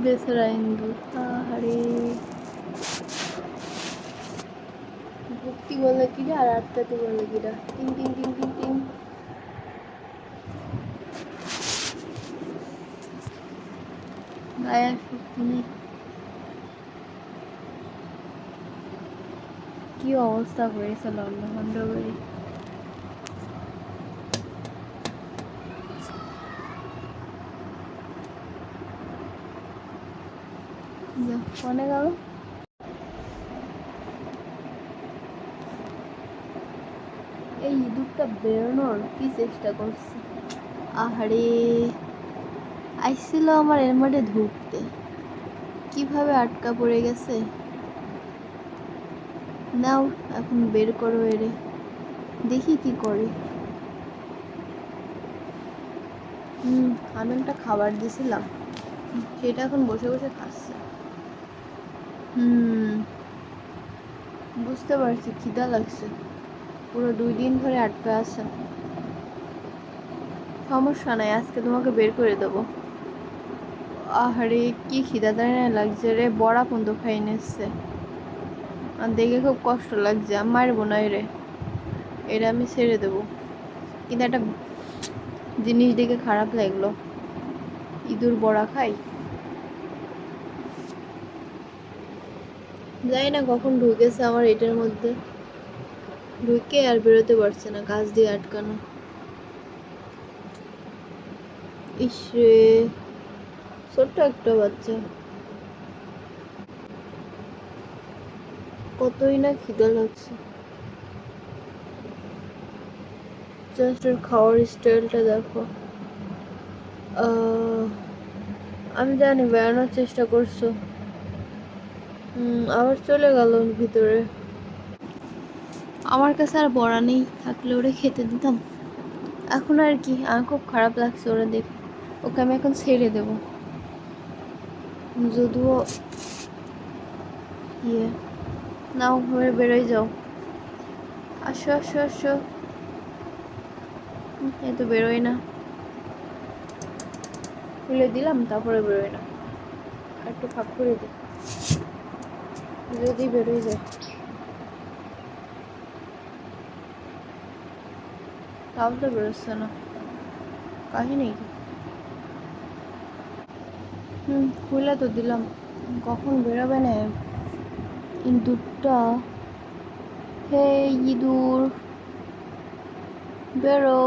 বেচারা ইন্দু, আরে ভক্তি বলে কিরা আর আটকাতে বলে কিরা। টিং টিং টিং টিং টিং। গায়ে শক্তি নেই। কি অবস্থা হয়েছে লন্ডন করে। ফোনে গেল এই ইঁদুরটা বেরোনোর কি চেষ্টা করছে। আহারে আইছিল আমার এর মধ্যে ঢুকতে, কিভাবে আটকা পড়ে গেছে। নাও এখন বের করো এরে, দেখি কি করে। আমি একটা খাবার দিয়েছিলাম, সেটা এখন বসে বসে খাচ্ছে। বুঝতে পারছি খিদা লাগছে, পুরো 2 দিন ধরে আটকা আছে। সমস্যা নাই, আজকে তোমাকে বের করে দেবো। আহারে কি খিদা দাঁড়িয়ে লাগছে রে, বড়া পর্যন্ত খাই নিচ্ছে। আর দেখে খুব কষ্ট লাগছে, আমি মারবো না রে, এটা আমি ছেড়ে দেবো। কিন্তু একটা জিনিস দেখে খারাপ লাগলো, ইঁদুর বড়া খাই। জানি না কখন ঢুকেছে আমার এটার মধ্যে, ঢুকে আর বেরোতে পারছে না, গাছ দিয়ে আটকানো। ইসরে ছোট্ট একটা বাচ্চা, কতই না খিদা লাগছে। জাস্ট ওর খাওয়ার স্টাইলটা দেখো। আমি জানি বেড়ানোর চেষ্টা করছো, আবার চলে গেল ভিতরে। আমার কাছে আর বড়া নেই, থাকলে ওরে খেতে দিতাম। এখন আর কি, আমার খুব খারাপ লাগছে ওরা দেখে। ওকে আমি এখন ছেড়ে দেব, যদিও নাও ঘরে বেরোয় যাও। আসো আসো আসো, এ তো বেরোয় না, খুলে দিলাম তারপরে বেরোয় না। আর একটু ফাঁক করে দিই, যদি বেরোয় যায়। তাও তো বেরোচ্ছে না, কাহিনী কি। খুলে তো দিলাম, কখন বেরোবে না ইঁদুরটা। হে ইঁদুর বেরো।